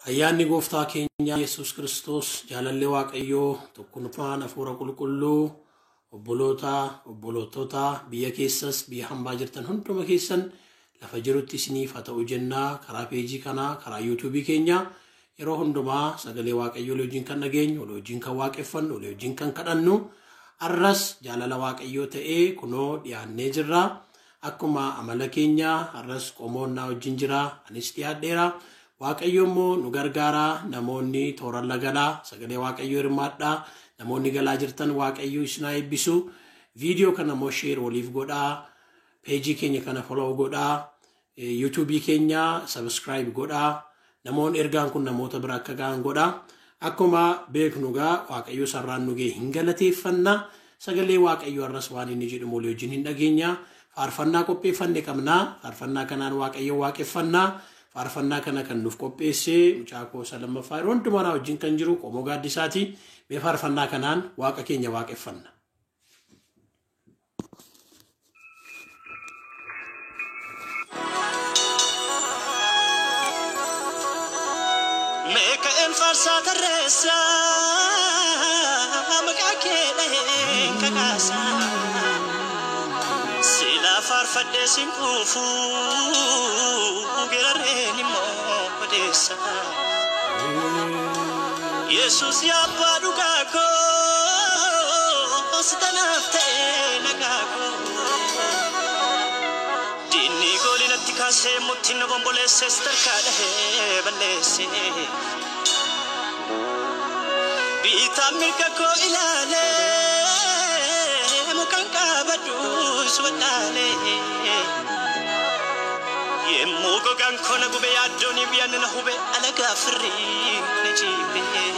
Ayyaanni gooftaa keenya Yesuus Kiristoos jaalallee Waaqayyoo tokkummaan hafuura qulqulluu obbolootota biyya keessas biyya hambaa jirtan hunduma keessan lafa jirutti isiniif haa ta'u jennaa karaa peejii kanaa karaa YouTube keenya yeroo hundumaa sagalee Waaqayyoo wajjin kan dhageenyu wajjin kan waaqeffannu wajjin kan kadhannu arras jaalala Waaqayyoo ta'ee kunoo dhiyaannee jirra akkuma amala keenya arras qomoonnaa wajjin jira anis dhiyaadheera Waaqayyo immoo nu gargaara namoonni toora lagalaa sagalee Waaqayyo hirmaadhaa namoonni galaa jirtan Waaqayyo isin haa eebbisu viidiyoo kana immoo share waliif godhaa peejii keenya kana follow godhaa YouTube keenya subscribe godhaa namoonni ergaan kun namoota bira akka ga'an godhaa akkuma beeknu gaa Waaqayyo sarraan nu ga'e hin galateeffanna sagalee Waaqayyo arras waan inni jedhu molee wajjin hin dhageenya faarfannaa qopheeffanne qabna faarfannaa kanaan Waaqayyo waaqeffannaa faarfannaa kana kan nuuf qopheesse mucaakoo salamaffaa yeroo hundumaa wajjin kan jiru qomoo gaaddisaati mee faarfannaa kanaan Waaqa keenya waaqeffanna. Meeka enfarsaa tarreessa maqaa kee dhaheen kakaasa sila faarfadhee sin quufu gerarreen immoo odeessa Yesuus yaabbaa dhugaa koo sitanaaf ta'ee nagaa koo diinni goolinatti kaasee muttiin na bomboleessees tarkaa dhahee balleesse biitaan mirga koo ilaalee mukaan qabadhuus wadhaalee yemmuu gogaan kona gube yaaddoonii biyyan na hube alagaa firrii na jiibee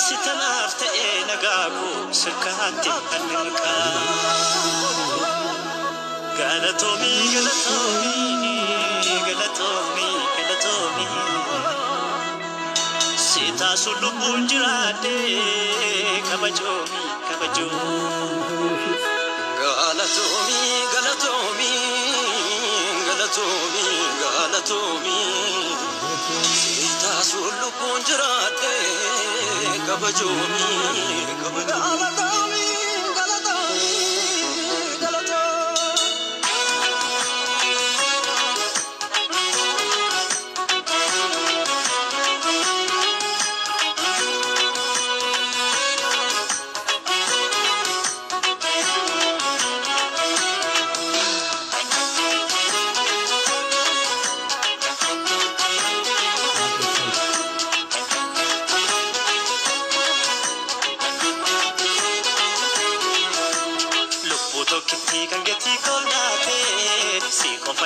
sitanaaf ta'ee nagaa koo sirkaatti annanqaa galatoomii galatoomii galatoomii galatoomii sitaasu lubbuun jiraadhee kabajoomii kabajoomii galatoomii galatoomii galatoomii galatoomii sitaasu lubbuun jiraadhee kabajoomii kabajoomii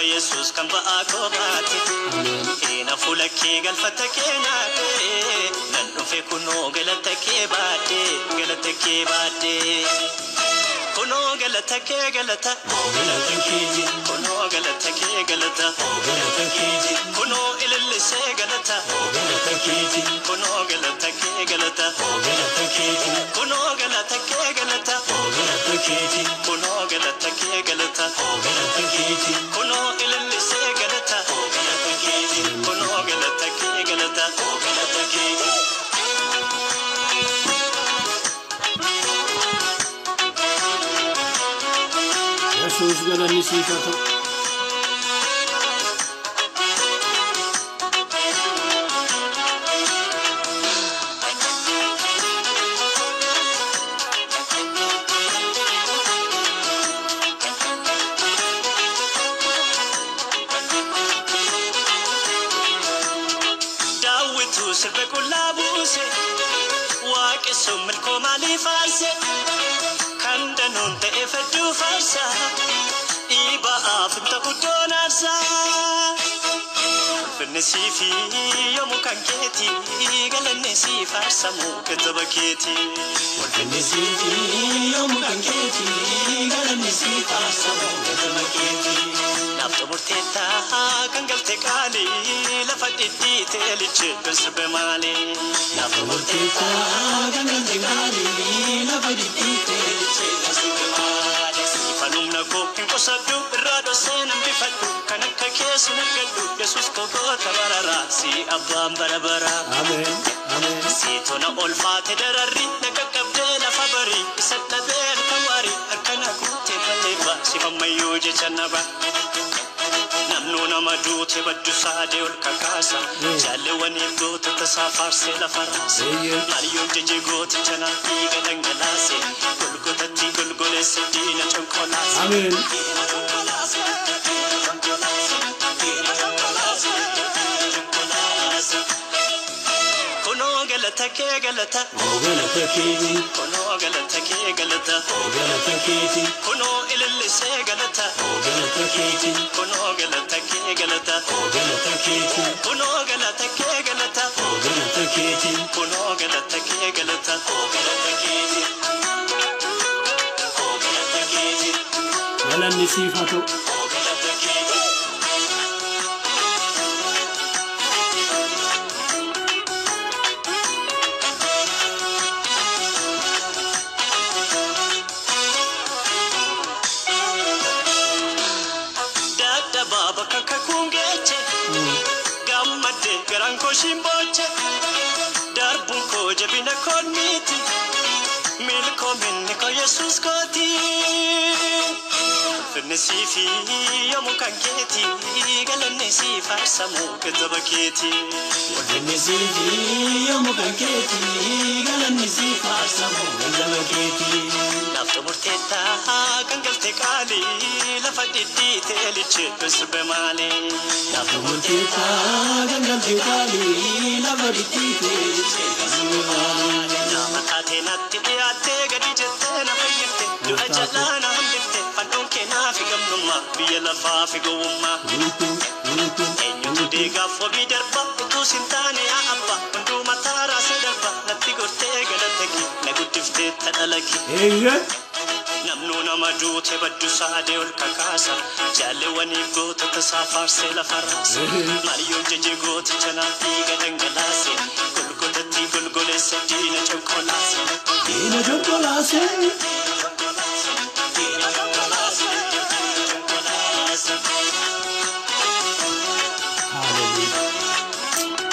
Yesus kan baako baate ina fulake galfata keenyaate nan dhufe kuno galata kee baate kuno galata kee galata kuno galata kee galata kuno ilillise galata kuno galata kee galata kuno galata kee galata kuno galata kee galata kuno ilillise galata kuno galata kee galata Yesuus galanni siif haa ta'u. sirbe qullaa buuse waaqessuun milkoo maalii faarse kan danuun ta'e fadduu faarsa dhiiba'aaf hin ta'u doonaarsa ulfinni siifi yommuu kan keeti galanni sii faarsamu kitaba keeti ulfinni siifi yommuu kan keeti galanni sii faarsamu kitaba keeti naaf xumurteetta kan galte qaali lafa dhidhiite liche sirbe maali naaf xumurteetta kan galte qaali lafa dhidhiite liche sirbe maali fanumna ko hin qosadu irraado seenan bifadhu kan akka keessa nagadhu Yesus ko goota barara si abbaan barabara Amen. Amen. si tona olfaate dararri nagagabdee lafa bari isa dhabeen kawari akkana guutte balleeba si fammayyoo jecha naba namnu nama duute baddu saade ol kakaasa jaalewwani goota tasaa faarsee lafa raase maaliyoon jeje gooti jana dhiiga dhangalaase golgotatti golgoleesse diina conkolaase Amen. Kono galata ke galata Galata keeti. kono galata ke galata Galata keeti. kono ilillise galata Galata keeti. kono galata ke galata Galata keeti. kono galata ke galata Galata keeti. kono galata ke galata galata keeti galata keeti Galanni siif haa ta'u. galata keeti dada baba kakakungeche gammadde garan ko shimboche darbun ko jabina konmiti milko minni ko Yesus koti fennesifi yomu kanketi galannesi farsamu ketabaketi Galanni siifi yommuu kan keeti. Galanni siif faarsamu galdaba keeti. lafto murtetta gangalte qaali lafa dhidhiite liche besbe maali lafto Murteessa gangaltee qaalii lafa dhidhiite. nama taateenatti dhiyaattee gadi jettee na fayyifte du'a jalaa na hambifte fadhuun kee naafi gamnummaa biyya lafaa fi gowwummaa eenyutu deegaaf wabii darba utuu sin taane yaa abba hunduu mataa raasee darba natti gortee galata kee na guddiftee tadhala kee Eeyyee. namnu nama duute baddu saade ol kakaasa jaalewwani goota tasaa faarsee lafa raase maaliyoon jeje gooti jana dhiiga dhangalaase golgotatti golgoleesse diina conkolaase Diina jokkolaasee. diina conkolaase conkolaase Hallelujah.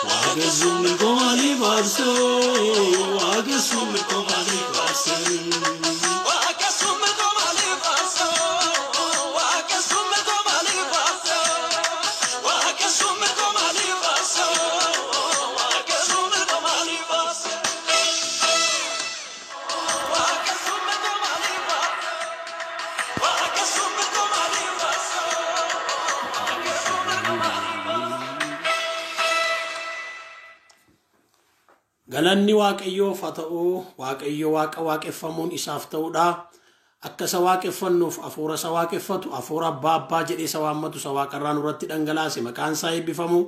Waaqessuun koomaalii baarsoo. Waaqessuun koomaalii baarsoo. Galanni Waaqayyoof haa ta'u. Waaqayyo waaqa waaqeffamuun isaaf ta'uudha. Akka isa waaqeffannuuf hafuura isa waaqeffatu, hafuura abbaa abbaa jedhee isa waammatu isa waaqarraa nurratti dhangalaase maqaan isaa eebbifamu.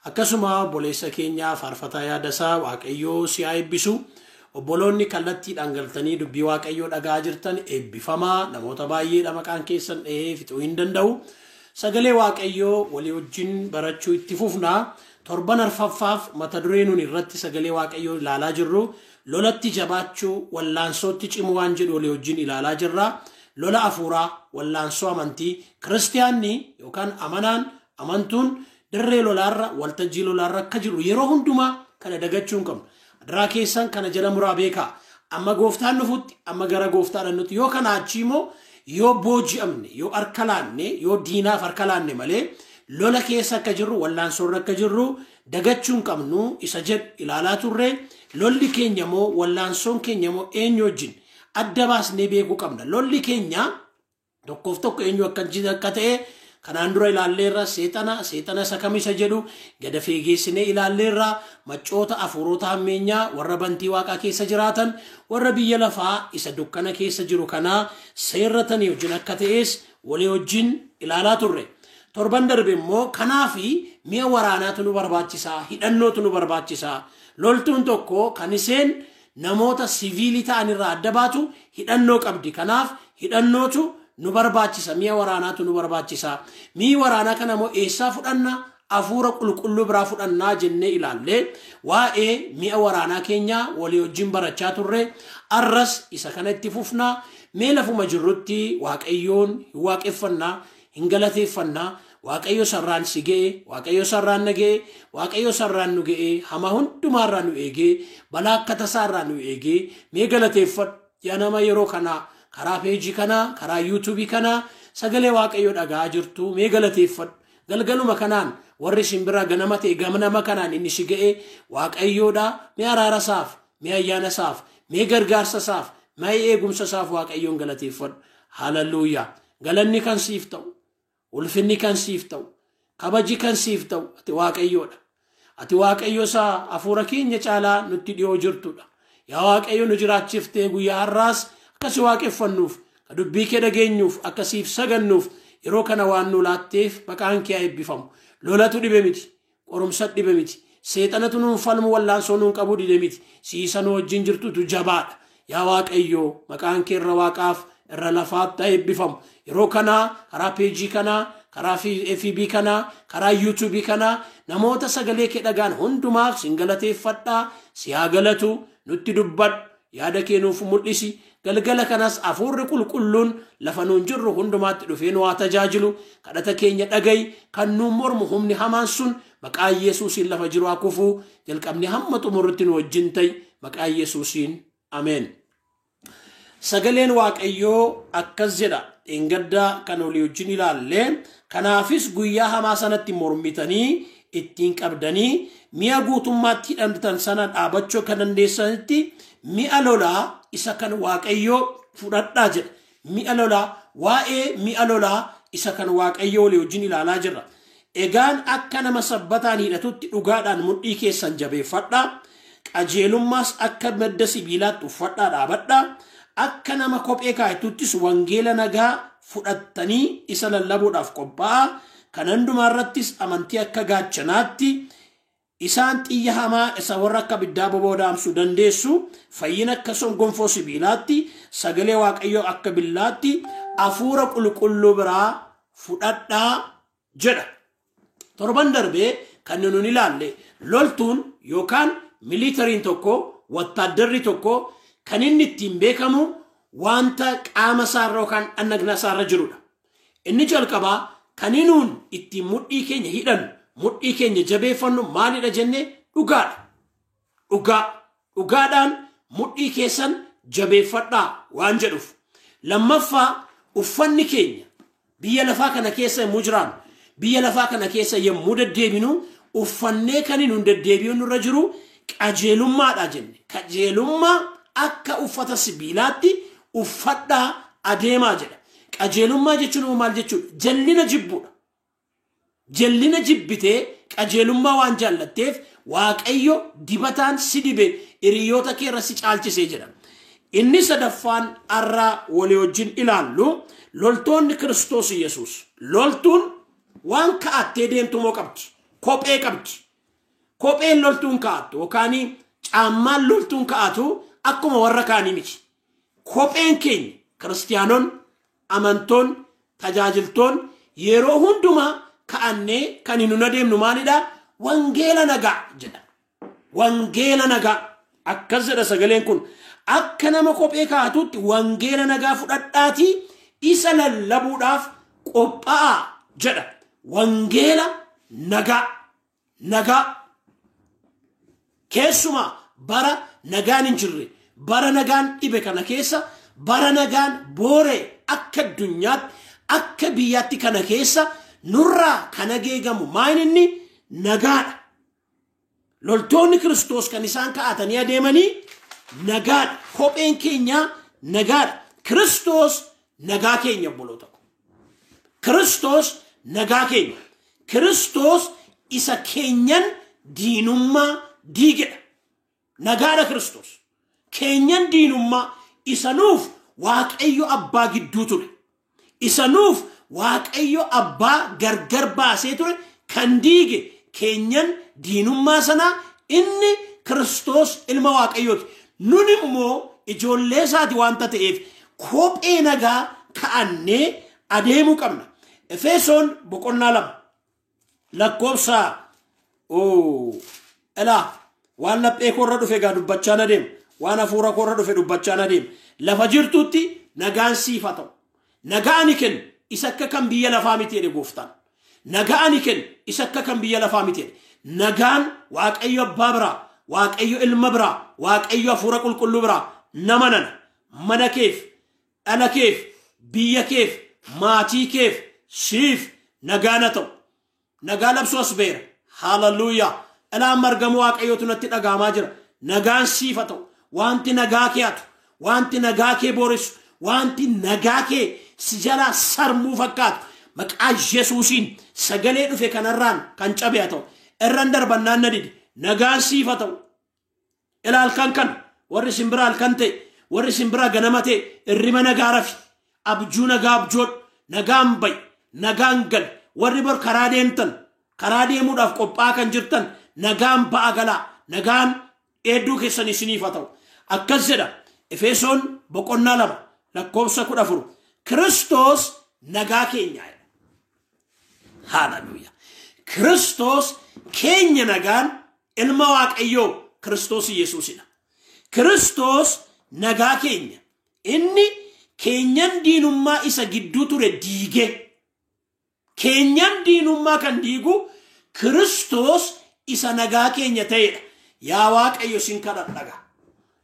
Akkasuma obboleessa keenya faarfataa yaadasaa Waaqayyoo si haa eebbisu. Obboloonni kallattiidhaan galtanii dubbii Waaqayyoo dhagaa jirtan eebbifamaa. Namoota baay'eedha maqaan keessan dhahee fixuu hin danda'u. Sagalee Waaqayyoo walii wajjin barachuu itti fufnaa. Torban arfaffaaf mata duree nuun irratti sagalee Waaqayyoo ilaalaa jirru lolatti jabaachuu wallaansootti cimuu waan jedhu walii wajjin ilaalaa jirra. Lola hafuuraa wallaansoo amantii kiristiyaanni yookaan amantuun dirree lolaarra waltajjii lolaarra akka jiru yeroo hundumaa kana dagachuu hin qabnu. Adaraa keessan kana jala muraa beekaa. Amma gooftaan dhufutti amma gara gooftaadhaan nuti yoo kana achii immoo yoo booji'amne yoo harka laanne yoo diinaaf harka laanne malee lola keessa akka jirru wallaansoorra akka jirru dagachuu hin qabnu isa jedhu ilaalaa turre. Lolli keenya moo wallaansoon keenya moo eenyu wajjin adda baasnee beekuu qabna. Lolli keenya tokkoof tokko eenyu akka ta'e kanaan dura ilaalleerra. Seexana isa kam isa jedhu gada feegeessinee ilaalleerra. Macoota hafuurota hammeenyaa warra bantii waaqaa keessa jiraatan warra biyya lafaa isa dukkana keessa jiru kanaa seerratanii wajjin akka ta'es walii wajjin ilaalaa turre. Torban darbe immoo kanaafi mi'a waraanaatu nu barbaachisaa, hidhannootu nu barbaachisaa. Loltuun tokko kan isheen namoota siviilii ta'an irraa adda baatu hidhannoo qabdi. Kanaaf hidhannootu nu barbaachisa, mi'a waraanaatu nu barbaachisa. Mi'i waraanaa kana immoo eessaa fudhanna? Hafuura qulqulluu biraa fudhannaa jennee ilaalle waa'ee mi'a waraanaa keenya walii wajjin barachaa turre. Arras isa kana itti fufnaa. Mee lafuma jirrutti Waaqayyoon hin waaqeffannaa, hin galateeffannaa. Waaqayyo sarraan si ga'e, Waaqayyo sarraan na ga'e, Waaqayyo sarraan nu ga'e, hama hundumaarraa nu eegee, balaa akka tasaarraa nu eegee. Mee galateeffadhu yaa nama yeroo kana karaa peejii kana, karaa yuutuubii kana sagalee Waaqayyo dhagaa jirtu. Mee galateeffadhu. Galgaluma kanaan warri simbira ganama ta'e ganama kanaan inni si ga'e Waaqayyoodha. Mee araara isaaf, mee ayyaana isaaf, mee gargaarsa isaaf, mee eegumsa isaaf Waaqayyoon galateeffadhu. Hallelujaa. Galanni kan siif ta'u, ulfinni kan siif ta'u, kabaji kan siif ta'u ati Waaqayyoodha. Ati Waaqayyo isaa hafuura keenya caalaa nutti dhiyoo jirtudha. Yaa Waaqayyo nu jiraachiftee guyyaa har'aas akkasi waaqeffannuuf, ka dubbii kee dhageenyuuf, akkasiif sagannuuf yeroo kana waan nu laatteef maqaan kee eebbifamu. Lolatu dhibe miti, qorumsa dhibe miti, seexanatu nuun falmu wallaansoo nuun qabu dide miti. Siisa nu wajjin jirtutu jabaadha. Yaa Waaqayyo maqaan kee irra waaqaaf irra lafaatti eebbifamu. Yeroo kana karaa peejii kana, karaa FB kana, karaa yuutuubii kana namoota sagalee kee dhagaan hundumaaf sin galateeffadhaa. Si haa galatu, nutti dubbadhu, yaada kee nuuf mul'isi. Galgala kanas hafuurri qulqulluun lafa nuun jirru hundumaatti dhufee nu haa tajaajilu. Kadhata keenya dhagayi. Kan nuun mormu humni hamaan sun maqaa Yesuusiin lafa jiru haa kufu. Jalqabni hamma xumurritti nu wajjin ta'i maqaa Yesuusiin. Ameen. Sagaleen Waaqayyoo akkas jedha. Dheengaddaa kan olii wajjin ilaalle. Kanaafis guyyaa hamaa sanatti mormitanii ittiin qabdanii mi'a guutummaatti hidhamtan sana dhaabachuu kan dandeessanitti mi'a lolaa isa kan Waaqayyoo fudhadhaa jedha. Mi'a lolaa, waa'ee mi'a lolaa isa kan Waaqayyoo walii wajjin ilaalaa jirra. Egaan akka nama sabbataan hidhatutti dhugaadhaan mudhii keessan jabeeffadhaa. Qajeelummaas akka madda sibiilaatti uffadhaa dhaabadhaa. Akka nama kophee kaa'atuttis wangeela nagaa fudhattanii isa lallabuudhaaf qophaa'aa. Kan hundumaarrattis amantii akka gaachanaatti isaan xiyya hamaa isa warra akka biddaa boboodaamsuu dandeessu. Fayyina akka gonfoo sibiilaatti, sagalee Waaqayyoo akka billaatti, hafuura qulqulluu biraa fudhadhaa jedha. Torban darbee kan nuun ilaalle loltuun yookaan militariin tokko, wattaaddarri tokko kan inni ittiin beekamu wanta qaama isaarra yookaan dhagna isaarra jirudha. Inni jalqabaa kan nuun ittiin mudhii keenya hidhannu, mudhii keenya jabeeffannu maalidha jennee dhugaadha. Dhugaadhaan mudhii keessan jabeeffadhaa waan jedhuuf. Lammaffaa uffanni keenya biyya lafaa kana keessa yommuu jiraannu, biyya lafaa kana keessa yommuu deddeebinu uffannee kan nuun deddeebi'u nurra jiru qajeelummaadha jenne. Qajeelummaa akka uffata sibiilaatti uffadhaa adeemaa jedha. Qajeelummaa jechuun maal jechuudha? Jallina jibbuudha. Jallina jibbitee qajeelummaa waan jaallatteef Waaqayyo dibataan si dibe hiriyoota kee irra si caalchisee jedha. Inni sadaffaan arraa walii wajjin ilaallu loltoonni Kiristoos Yesuus. Loltuun waan kaa'attee deemtu moo qabdi? Kophee qabdi. Kopheen loltuun kaa'attu yookaan caammaan loltuun kaa'atu akkuma warra kaanii miti. Kopheen keenya kiristaanoon, amantoon, tajaajiltoon yeroo hundumaa kaa'annee kan nuun adeemnu maalidha? Wangeela nagaa jedha. Wangeela nagaa. Akkas jedha sagaleen kun. Akka nama kophee kaa'atutti wangeela nagaa fudhadhaatii isa lallabuudhaaf qophaa'aa jedha. Wangeela nagaa. Nagaa. Keessumaa bara nagaan hin jirre, bara nagaan dhibe kana keessa, bara nagaan booree akka addunyaatti, akka biyyaatti kana keessa nurraa kan ageegamu maalinni nagaadha. Loltoonni Kiristoos kan isaan kaa'atanii adeemanii nagaadha. Kopheen keenya nagaadha. Kiristoos nagaa keenya obboloota. Kiristoos nagaa keenya. Kiristoos isa keenyan diinummaa diigedha. Nagaadha Kiristoos. Keenyan diinummaa isa nuuf Waaqayyo abbaa gidduu ture. Isa nuuf waaqayyo abbaa gargar baasee ture kan diige keenyan diinummaa sana inni Kiristoos ilma waaqayyooti. Nun immoo ijoollee isaati wanta ta'eef kophee nagaa ka'annee adeemuu qabna. Efesoon boqonnaa 2 lakkoofsa waan laphee korra dhufe gaa dubbachaa na deema. Waan hafuura korra dhufe dubbachaa na deema. Lafa jirtutti nagaan siif haa ta'u. Nagaan kennu isa akka kan biyya lafaa miti jedhe gooftaan. Nagaan kennu isa akka kan biyya lafaa miti jedhe. Nagaan waaqayyo abbaa biraa, waaqayyo ilma biraa, waaqayyo hafuura qulqulluu biraa nama nana mana keef, dhala keef, biyya keef, maatii keef siif nagaan haa ta'u. Nagaa labsuu as beera. Hallelujah. Elaan margamu waaqayyootu natti dhagaamaa jira. Nagaan siif haa ta'u. Wanti nagaa kee hatu, wanti nagaa kee boorisu, wanti nagaa kee si jalaa sarmuu fakkaatu maqaa Yesuusiin sagalee dhufe kanarraan kan cabe haa ta'u. Irran darbannaan na dide. Nagaan siif haa ta'u. Ilaal kan warri simbiraa halkan ta'e, warri simbiraa ganama ta'e irrima nagaa rafi. Abjuu nagaa abjoodhu. Nagaan bayi. Nagaan gal. Warri bor karaa deemtan, karaa deemuudhaaf qophaa kan jirtan nagaan ba'a galaa. Nagaan eedduu keessan isiniif haa ta'u. Akkas jedha Efesoon boqonnaa 2 lakkoofsa 14 Kiristoos nagaa keenya. Hallelujah. Kiristoos keenya nagaan ilma waaqayyoo Kiristoos Yesuusidha. Kiristoos nagaa keenya. Inni keenyan diinummaa isa gidduu ture diige. Keenyan diinummaa kan diigu Kiristoos isa nagaa keenya ta'edha. Yaa waaqayyo sin kadhadha.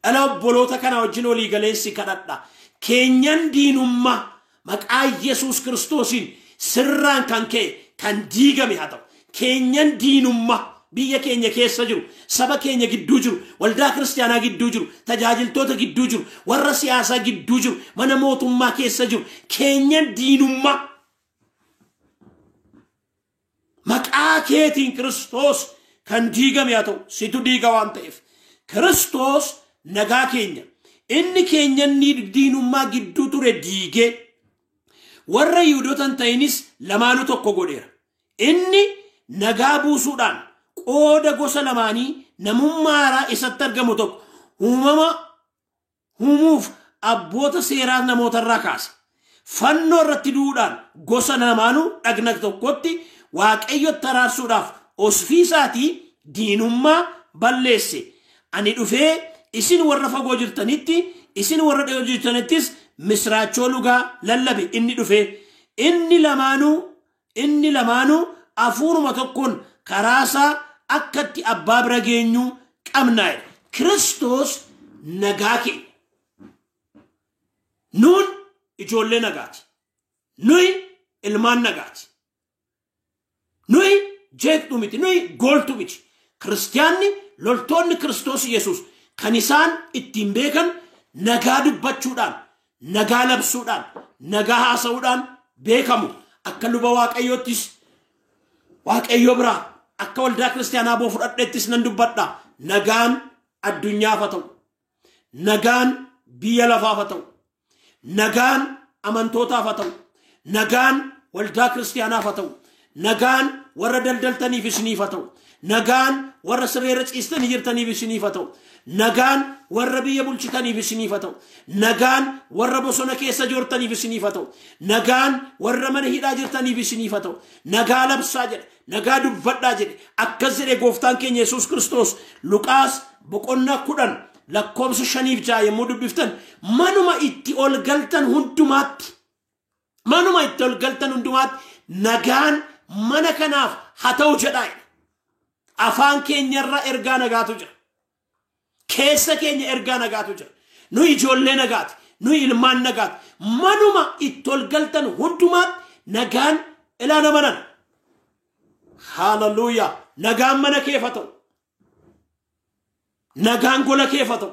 Ala obboloota kana wajjin olii galeessi kadhadha. Keenyan diinummaa maqaa Yesuus Kiristoosiin sirraan kan ka'e kan diigame haa ta'u. Keenyan diinummaa biyya keenya keessa jiru, saba keenya gidduu jiru, waldaa kiristaanaa gidduu jiru, tajaajiltoota gidduu jiru, warra siyaasaa gidduu jiru, mana mootummaa keessa jiru, keenyan diinummaa maqaa keetiin Kiristoos kan diigame haa ta'u. Situ diiga waan ta'eef Kiristoos nagaa keenya. Inni keenyan diinummaa gidduu ture diigee warra Yihuudootan ta'inis lamaanuu tokko godheera. Inni nagaa buusuudhaan qooda gosa lamaanii namummaa haaraa isatti argamu tokko uumuuf abboota seeraa namootarraa kaase. Fannoo irratti du'uudhaan gosa lamaanuu dhagna tokkotti waaqayyotti araarsuudhaaf ofiisaatii diinummaa balleesse. Ani dhufee isin warra fagoo jirtanitti, isin warra dhiyoo jirtanittis misraachoo lugaa lallabe. Inni dhufee inni lamaanuu hafuuruma tokkoon karaasaa akkatti abbaa bira geenyuu qabnaa. Kiristoos nagaa keenya. Nuun ijoollee nagaati. Nuyi ilmaan nagaati. Nuyi jeeqxu miti. Nuyi gooltu miti. Kiristiyaanni loltoonni Kiristoos Yesuus kan isaan ittiin beekan nagaa dubbachuudhaan, nagaa labsuudhaan, nagaa haasa'uudhaan beekamu. Akka luba waaqayyoottis waaqayyo biraa akka waldaa kiristaanaa boo fudhadheettis nan dubbadha. Nagaan addunyaaf haa ta'u. Nagaan biyya lafaaf haa ta'u. Nagaan amantootaaf haa ta'u. Nagaan waldaa kiristaanaaf haa ta'u. Nagaan warra daldaltaniif isiniif haa ta'u. Nagaan warra sireera ciistanii jirtaniif isiniif haa ta'u. Nagaan warra biyya bulchitaniif isiniif haa ta'u. Nagaan warra bosona keessa joortaniif isiniif haa ta'u. Nagaan warra mana hidhaa jirtaniif isiniif haa ta'u. Nagaa labsaa jedhe. Nagaa dubbadhaa jedhe. Akkas jedhe gooftaan keenya Yesuus Kiristoos Luqaas boqonnaa 10 lakkoofsa 5 yommuu dubbiftan manuma itti ol galtan hundumaatti nagaan mana kanaaf haa ta'u jedhaa. Afaan keenyarra ergaa nagaatu jira. Keessa keenya ergaa nagaatu jira. Nu ijoollee nagaati. Nu ilmaan nagaati. Manuma itti ol galtan hundumaatti nagaan ilaana manan. Hallelujah. Nagaan mana keef haa ta'u. Nagaan gola keef haa ta'u.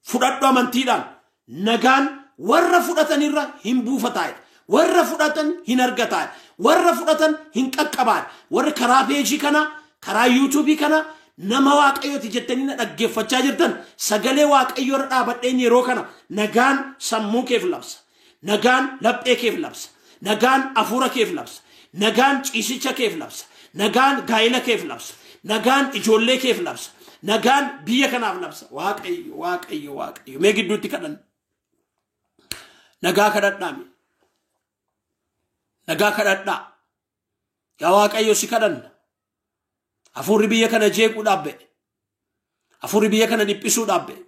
Fudhadhu amantiidhaan. Nagaan warra fudhatanirra hin buufataa. Warra fudhatan hin argataa. Warra fudhatan hin qaqqabaa. Warra karaa peejii kana, karaa yuutuubii kana nama waaqayyooti jettanii na dhaggeeffachaa jirtan sagalee waaqayyoorra dhaabadheen yeroo kana nagaan sammuu keef labsa. Nagaan laphee keef labsa. nagaan afuura keef labsa, nagaan ciisicha keef labsa, nagaan gaa'ila keef labsa, nagaan ijoollee keef labsa, nagaan biyya kanaaf labsa. Waaqayyo mee gidduutti kadhanna. Nagaa kadhadhaami. Nagaa kadhadhaa. Yaa Waaqayyo si kadhanna. Afuurri biyya kana jeequudhaaf ba'e. Afuurri biyya kana dhiphisuudhaaf ba'e.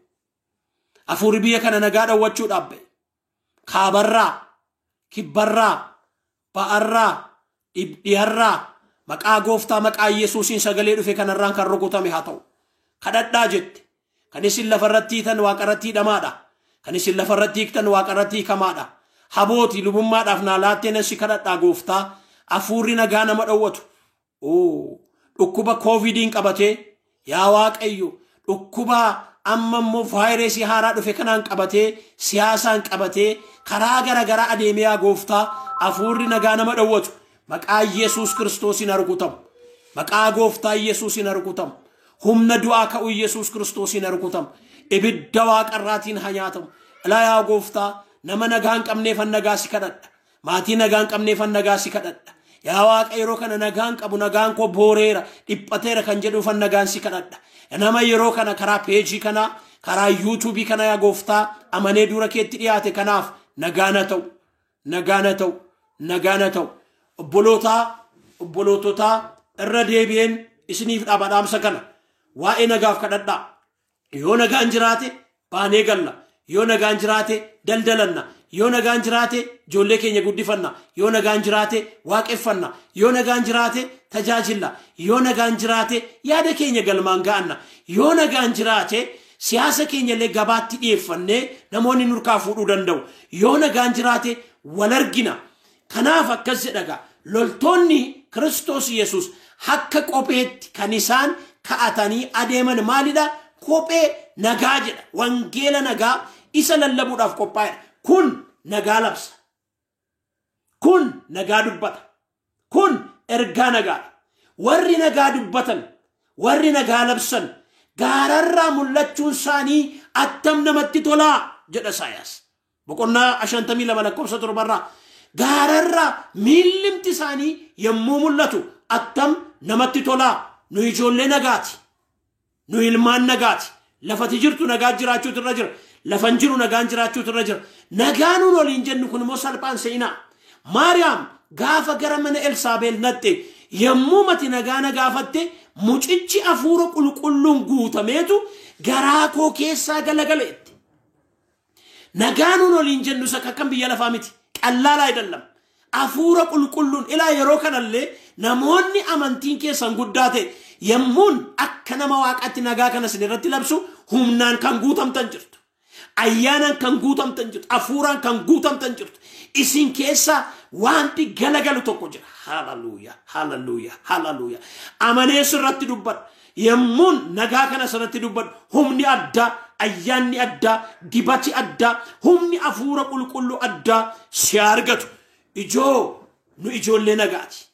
Afuurri biyya kana nagaa dhawwachuudhaaf ba'e. Kaabarraa, kibbarraa, ba'arraa, dhiharraa, maqaa Gooftaa maqaa Yesuusiin sagalee dhufe kanarraan kan rukutame haa ta'u. Kadhadhaa jette. Kan isin lafarratti hiitan waaqarratti hidhamaadha. Kan isin lafarratti hiiktan waaqarratti hiikamaadha. Habooti lubummaadhaaf naa laatteen si kadhadhaa Gooftaa. Afuurri nagaa nama dhawwatu. Dhukkuba koovidiin qabatee yaa Waaqayyo dhukkuba amma immoo vaayirasii haaraa dhufe kanaan qabatee siyaasaan qabatee karaa garagaraa adeemee yaa Gooftaa afuurri nagaa nama dhawwatu maqaa Yesuus Kiristoosiin rukutamu. Maqaa Gooftaa Yesuusiin rukutamu. Humna du'aa ka'uu Yesuus Kiristoosiin rukutamu. Ibidda waaqarraatiin haa nyaatamu. Ilaa yaa Gooftaa nama nagaan qabneefan nagaa si kadhadha. Maatii nagaan qabneefan nagaa si kadhadha. Yaa Waaqa yeroo kana nagaan qabu nagaan koo booreera dhiphateera kan jedhuufan nagaan si kadhadha. Nama yeroo kana karaa peejii kana karaa yuutuubii kana yaa Gooftaa amanee dura keetti dhiyaate kanaaf nagaana ta'u. Obbolootaa irra deebi'een isiniif dhaabadhaamsa kana waa'ee nagaaf kadhadhaa. Yoo nagaan jiraate baanee galla. Yoo nagaan jiraate daldalanna. Yoo nagaan jiraate ijoollee keenya guddifanna. Yoo nagaan jiraate waaqeffanna. Yoo nagaan jiraate tajaajilla. Yoo nagaan jiraate yaada keenya galmaan ga'anna. Yoo nagaan jiraate siyaasa keenya illee gabaatti dhiyeeffannee namoonni nurkaa fuudhuu danda'u. Yoo nagaan jiraate wal argina. Kanaaf akkas jedhaga loltoonni Kiristoos Yesuus akka kopheetti kan isaan ka'atanii adeeman maalidha? Kophee nagaa jedha. Wangeela nagaa isa lallabuudhaaf qophaa'edha. Kun nagaa labsa. Kun nagaa dubbata. Kun ergaa nagaadha. Warri nagaa dubbatan, warri nagaa labsan gaararraa mul'achuun isaanii attam namatti tolaa jedha Isaayaas. Boqonnaa 52 lakkoofsa 7 gaararraa miillimti isaanii yommuu mul'atu attam namatti tolaa. Nu ijoollee nagaati. Nu ilmaan nagaati. Lafati jirtu nagaa jiraachuutu irra jira. Lafan jiru nagaan jiraachuutu irra jira. Nagaan nuun waliin jennu kun immoo salphaan seenaa. Maariyaam gaafa gara mana Elsaabeel natte yommuu mati nagaa gaafatte mucichi afuura qulqulluun guutameetu garaa koo keessaa galagaleetti. Nagaan nuun waliin jennu isa akkam biyya lafaa miti. Qallaalaa ayidallam. Afuura qulqulluun ilaa yeroo kanallee namoonni amantiin keessan guddaa ta'e yemmuun akka nama waaqatti nagaa kana isin irratti labsu humnaan kan guutamtan jirtu. Ayyaanan kan guutamtan jirtu. Afuuraan kan guutamtan jirtu. Isin keessa wanti galagalu tokko jira. Hallelujah. Amanee sirratti dubbadhu. Yemmuun nagaa kana sirratti dubbadhu humni addaa, ayyaanni addaa, dibati addaa, humni afuura qulqulluu addaa si argatu. Nu ijoollee nagaati.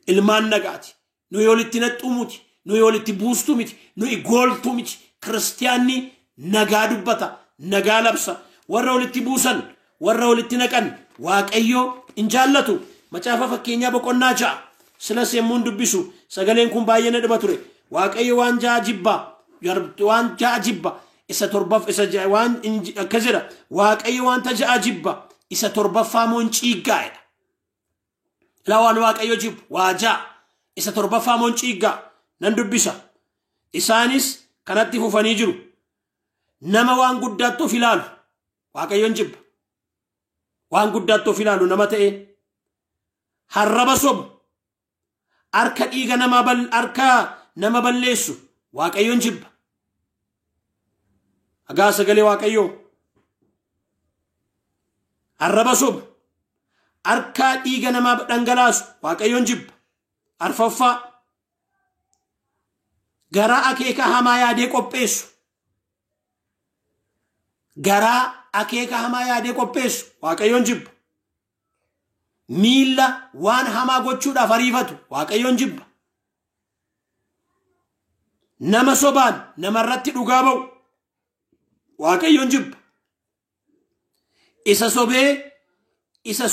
Ilmaan nagaati. Nu walitti naxxuu miti. Nu walitti buustuu miti. Nu gooltuu miti. Kiristiyaanni nagaa dubbata. Nagaa labsa. Warra walitti buusan. Warra walitti naqan. Waaqayyo in jaallatu. Macaafa fakkeenyaa boqonnaa 6. Silas yemmuun dubbisu. Sagaleen kun baay'ee na dhiba ture. Waaqayyo waan ja'a jibba. Isa torbaaf isa ja'a waan akkas jedha. Waaqayyo waan ja'a jibba. Isa torbaffaa moon ciiggaa'edha. Ilaa waan Waaqayyo jibbu waa ja'a. Isa torbaffaa moon ciiggaa nan dubbisa. Isaanis kanatti fufanii jiru. Nama waan guddaatti of ilaalu Waaqayyoon jibba. Waan guddaatti of ilaalu nama ta'e harraba sobu harka dhiiga nama balleessu Waaqayyoon jibba. Hagaa sagalee Waaqayyoo harraba sobu harka dhiiga nama dhangalaasu Waaqayyoon jibba. Arfaffaa garaa akeeka hamaa yaadee qopheessu. Garaa akeeka hamaa yaadee qopheessu Waaqayyoon jibba. Miilla waan hamaa gochuudhaaf ariifatu Waaqayyoon jibba. Nama sobaan namarratti dhugaa ba'u Waaqayyoon jibba. Isa sobee isa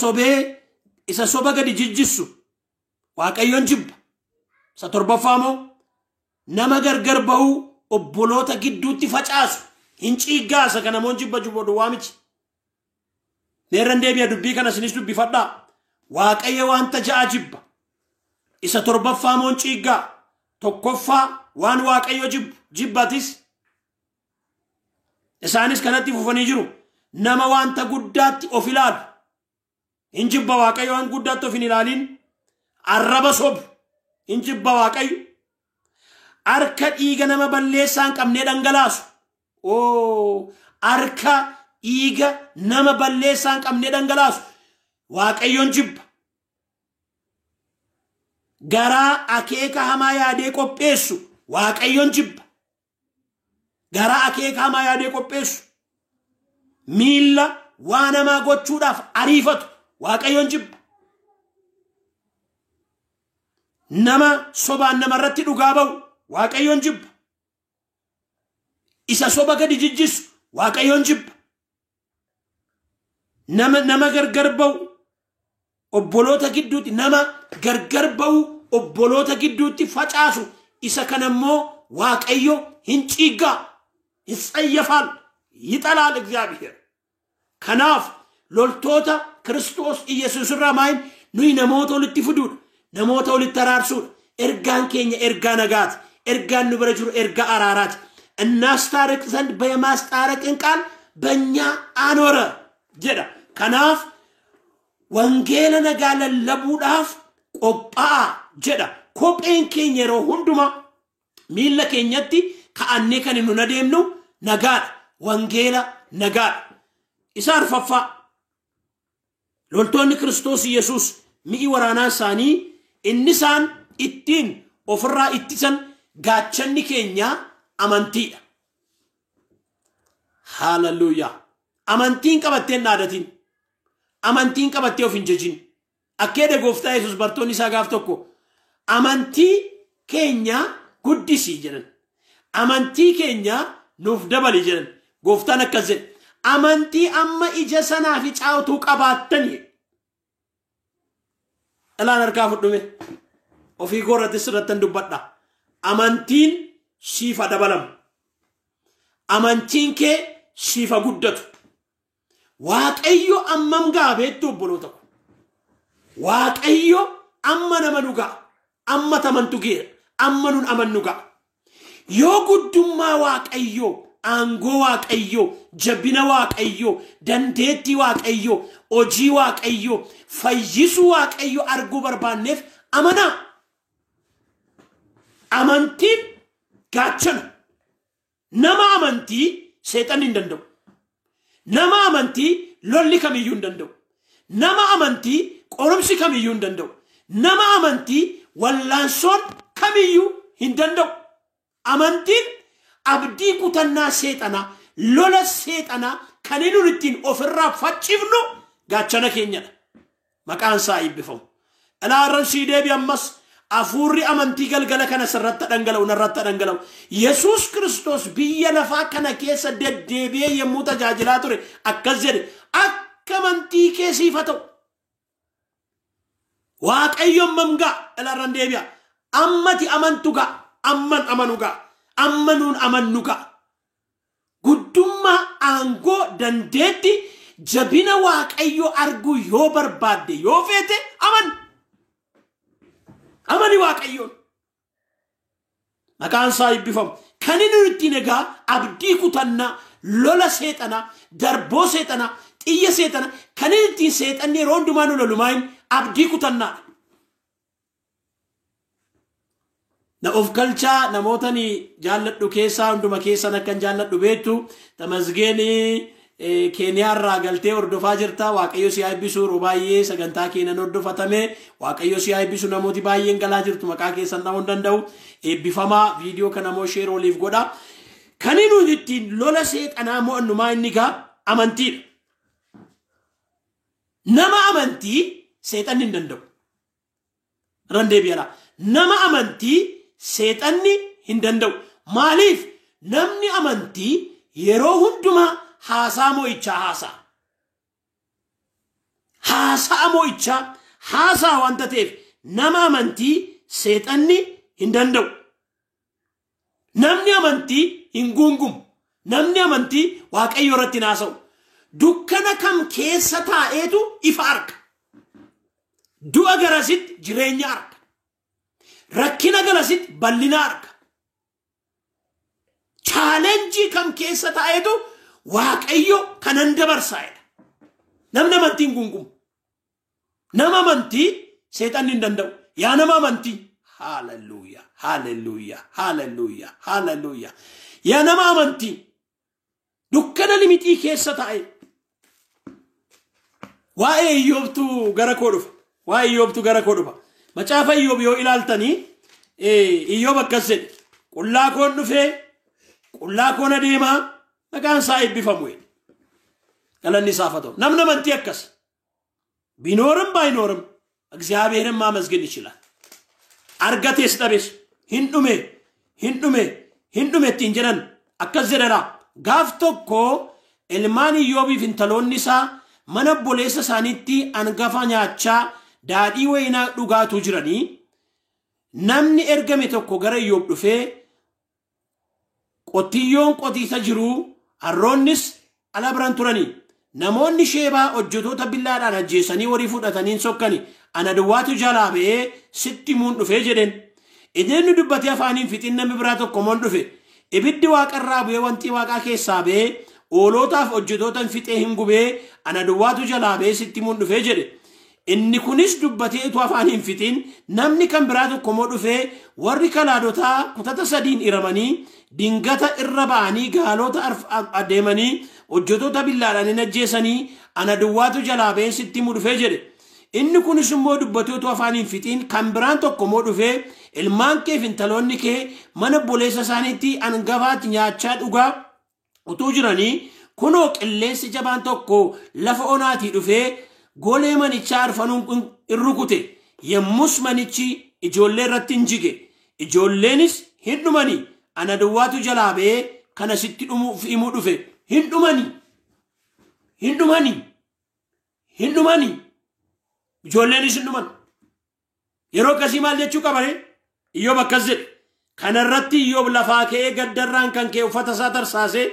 soba gadi jijjissu waaqayyoon jibba. Isa torbaffaamoo nama gargar bahu obboloota gidduutti facaasu hin ciiggaasa kana moon jibba jubboodhu waamichi. Neerran deebi'a dubbii kana sinis dubbifadhaa. Waaqayyo wanta ja'a jibba. Isa torbaffaamoon ciiggaa. Tokkoffaa waan waaqayyo jibbatis. Isaanis kanatti fufanii jiru. Nama wanta guddaatti of ilaalu. Hin jibba waaqayyo waan guddaatti of hin ilaalin. Arraba sobu. Hin jibba waaqayyo. Harka dhiiga nama balleessaan qabnee dhangalaasu. Harka dhiiga nama balleessaan qabnee dhangalaasu. Waaqayyoon jibba. Garaa akeeka hamaa yaadee qopheessu. Waaqayyoon jibba. Garaa akeeka hamaa yaadee qopheessu. Miilla waa namaa gochuudhaaf ariifatu. Waaqayyoon jibba. Nama sobaan namarratti dhugaa ba'u. Waaqayyoon jibba. Isa soba gadi jijjisu. Waaqayyoon jibba. Nama gargar ba'u. Obboloota gidduutti nama gargar ba'u obboloota gidduutti facaasu. Isa kanammoo waaqayyo hin ciiggaa. Yitsayyafaal. Yixalaal እግዚአብሔር. Kanaaf loltoota Kiristoos Iyesuus irraa maayin nuyi namoota walitti fiduudha. Namoota walitti araarsuudha. Ergaan keenya ergaa nagaati. Ergaan nu bira jiru ergaa araaraati. እናስታርቅ ዘንድ በማስታረቅን ቃል በእኛ አኖረ ጀዳ ከናፍ ወንጌል ነጋለ ለቡዳፍ ቆጳ ጀዳ ኮጴን ኬኘሮ ሁንዱማ ሚለ ኬኘቲ ከአኔ ከንኑ ነደምኑ ነጋድ ወንጌላ ነጋድ ኢሳር ፈፋ ሎልቶን ክርስቶስ ኢየሱስ ሚኢ ወራና ሳኒ እንሳን ኢቲን ኦፍራ ኢቲሰን ጋቸኒ ኬኛ amantiidha. Hallelujah. Amantiin qabattee naadatiin. Amantiin qabattee of hin jejin. Akkeeda gooftaa Yesuus bartoonni isaa gaaf tokko amantii keenya guddisii jedhan. Amantii keenya nuuf dabali jedhan. Gooftaan akkas jedhe. Amantii amma ija sanaa fi caawtuu qabaattanii. Elaan harkaa fudhume. Ofii goorratti sirrattan dubbadha. Amantiin siifa dabalam. Amantiin kee siifa guddatu. Waaqayyo ammam gaabeettu obboloota ko. Waaqayyo amma nama nugaa. Amma tamantu geera. Amma nun amannu ga'a. Yoo guddummaa waaqayyo, aangoo waaqayyo, jabina waaqayyo, dandeettii waaqayyo, hojii waaqayyo, fayyisuu waaqayyo arguu barbaanneef amanaa. Amantiin gaachana. Nama amantii seexan hin danda'u. Nama amantii lolli kamiyyuu hin danda'u. Nama amantii qorumsi kamiyyuu hin danda'u. Nama amantii wallaansoon kamiyyuu hin danda'u. Amantiin abdii kutannaa seexanaa, lola seexanaa kan inni ittiin ofirraa faccifnu gaachana keenyadha. Maqaan isaa eebbifamu. Ilaarran sii deebi ammas afuurri amantii galgala kana sirratta dhangala'u narratta dhangala'u. Yesuus Kiristoos biyya lafaa kana keessa deddeebi'ee yommuu tajaajilaa ture akkas jedhe akka amantii keessiif haa ta'u. Waaqayyoon mamgaa ilaarran deebi'a. Ammati amantu ga'a. Amman amanu ga'a. Ammanuun amannu ga'a. Guddummaa aangoo dandeetti jabina waaqayyo arguu yoo barbaadde yoo feete aman. Amani waaqayyoon. Maqaan isaa eebbifamu. Kan inni ittiin egaa abdii kutannaa, lola seexanaa, darboo seexanaa, xiyya seexanaa kan inni ittiin seexanni yeroo hundumaa nu lolumaayin abdii kutannaa. Na of galchaa namootani jaalladhu keessaa hunduma keessan akkan jaalladhu beektu tamasgeeni Keeniyaarraa galtee hordofaa jirta. Waaqayyo si eebbisu yeroo baay'ee sagantaa keenan hordofatame. Waaqayyo si eebbisu namooti baay'een galaa jirtu maqaa keessan dha'uu hin danda'u. Eebbifamaa viidiyoo kana moo sheer oliif godha. Kan inni ittiin lola seexanaa mo'annumaa inni gaa amantiidha. Nama amantii seexanni hin danda'u. Randeebi'ala. Nama amantii seexanni hin danda'u. Maaliif namni amantii yeroo hundumaa haasaa mo'ichaa haasaa. haasaa mo'ichaa haasaa wanta ta'eef nama amantii seexanni hin danda'u. Namni amantii hin guungumu. Namni amantii waaqayyo irratti naasa'u. Dukkana kam keessa taa'eetu ifa arga. Du'a garasitti jireenya arga. Rakkina garasitti bal'ina arga. Chaalenjii kam keessa taa'eetu waaqayyo kanan dabarsaa'edha. Namni amantii hin guungumu. Nama amantii seexanni hin danda'u. Yaa nama amantii. Hallelujah, hallelujah, hallelujah, hallelujah. Yaa nama amantii. Dukkana limitii keessa taa'e. Waa'ee Iyyoobtu gara koo dhufa. Waa'ee Iyyoobtu gara koo dhufa. Macaafa Iyyoob yoo ilaaltanii Iyyoob akkas jedhe. Qullaa koon dhufee qullaa koon adeemaa maqaan isaa eebbifamu. Galanni isaaf haa ta'u. Namni amantii akkas. ቢኖርም ባይኖርም እግዚአብሔርን ማመስገን ይችላል። አርገቴስ ጠቤስ ሂንዱሜ ትንጀረን አከዘረራ ጋፍቶኮ ኤልማን ኢዮብ ፊንተሎኒሳ መነቦሌሰ ሳኒቲ አንጋፋኛቻ ዳዲ ወይና ዱጋቱ ጅረኒ namni ergame tokko gara Iyyoob dhufe qotiyyoon qotiisa jiru arroonnis ala biran turani namoonni sheebaa hojjetoota billaadhaan ajjeesanii warii fudhatanii sokkani ana duwwaatu jalaa ba'ee sitti muun dhufe jedhen ideen dubbatee afaaniin fixin namni biraa tokko moon dhufe ibiddi waaqarraa bu'ee wanti waaqaa keessaa ba'ee oolootaaf hojjetootan fixee hin gubee ana duwwaatu jalaa ba'ee sitti muun dhufe jedhe inni kunis dubbatee utuu afaaniin fixin namni kan biraa tokko moo dhufe warri kalaadotaa kutata sadiin iramanii dingata irra ba'anii gaalota adeemanii hojjetoota billaadhaan ajjeesanii ana duwwaatu jalaa ba'ee sitti muun dhufe jedhe inni kunis immoo dubbatee utuu afaaniin fixin kan biraan tokko moo dhufe ilmaan kee fintaloonni kee mana boleessa isaaniitti angafaatti nyaachaa dhugaa utuu jiranii kunoo qilleensi jabaan tokko lafa onaatii dhufe golee manichaa arfanuun irrukute yemmus manichi ijoollee irratti injige ijoolleenis hin dhumanii ana duwwaatu jalaa ba'ee kana sitti himuu dhufe hin dhumanii ijoolleenis hin dhuman yeroo akkasii maal jechuu qabare Iyyoob akkas jedhe kanarratti Iyyoob lafaa ka'ee gaddarraan kan kee uffata isaa tarsaasee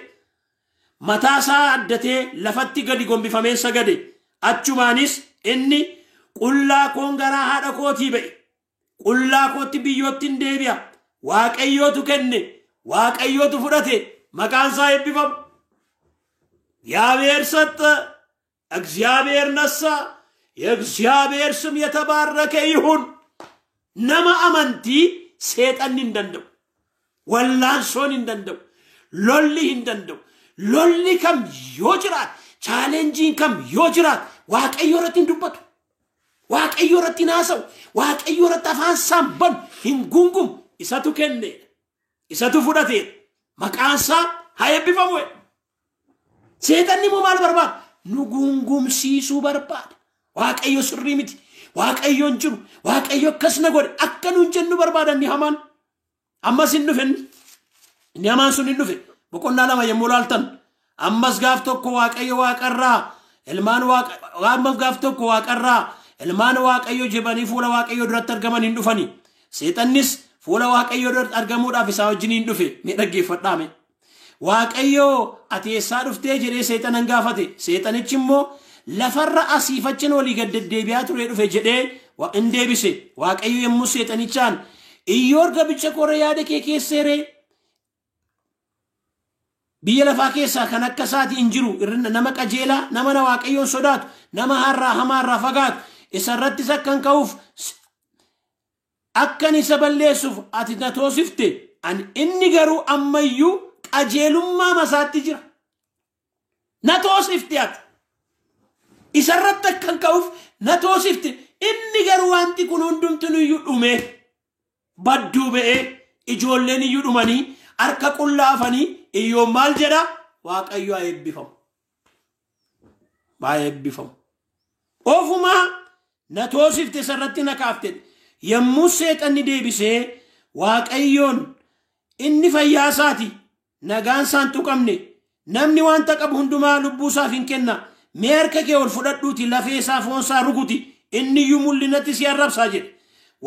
mataa isaa addatee lafatti gadi gombifamee sagade achumaanis inni qullaa koon garaa haadha kootii ba'e qullaa kootti biyyootti hin deebi'a waaqayyootu kenne waaqayyootu fudhate maqaan isaa eebbifamu እግዚአብሔር ሰጠ እግዚአብሔር ነሳ የእግዚአብሔር ስም የተባረከ ይሁን ነማ አመንቲ ሰይጣን እንደንደው ወላንሶን እንደንደው ሎሊ እንደንደው ሎሊ ከም ዮጅራት ቻሌንጂን ከም ዮጅራት waaqayyoorratti dubbatu waaqayyoorratti naasaw waaqayyoorratti afaan samban hin gungum isatu kenne isatu fudhate maqaansa hayebbifamu seetanni moo maal barbaad nu gungumsiisuu barbaad waaqayyo sirrii miti waaqayyoon jiru waaqayyo akkasna godhe akka nuun jennu barbaadanni hamaan ammas hin dhufen inni hamaan sun hin dhufe boqonnaa lama yemmuu laaltan ammas gaaf tokko waaqayyo waaqarraa ilmaan ammas gaaf tokko waaqarraa ilmaan waaqayyo jebanii fuula waaqayyo duratti argaman hin dhufani seexannis fuula waaqayyo duratti argamuudhaaf isaa wajjin hin dhufe ni dhaggeeffadhaame waaqayyo ati eessaa dhuftee jedhee seexanan gaafate seexanichi immoo lafarra asiifachin walii gad deddeebi'aa ture dhufe jedhee hin deebise waaqayyo yemmuu seexanichaan Iyyoor gabicha koree yaada kee keesseeree biyya lafaa keessaa kan akka isaati hin jiru nama qajeelaa nama na waaqayyoon sodaatu nama harraa hamaarraa fagaatu isarrattis akkan ka'uuf akkan isa balleessuuf ati na toosifte inni garuu ammayyuu qajeelummaa masaatti jira na toosifte ati isarratti akkan ka'uuf na toosifte inni garuu wanti kun hundumtuu iyyuu dhume badduu ba'ee ijoolleen iyyuu dhumanii harka qullaafanii Iyyoob maal jedha waaqayyo eebbifamu ofuma na toosifte sarratti na kaafte yemmuu seexanni deebisee waaqayyoon inni fayyaasaati nagaan isaan tuqamne namni wanta qabu hundumaa lubbuusaaf hin kenna meerka kee ol fudhadhuuti lafee isaa foonsaa rukuti inni iyyuu mul'inatti si arrabsaa jedhe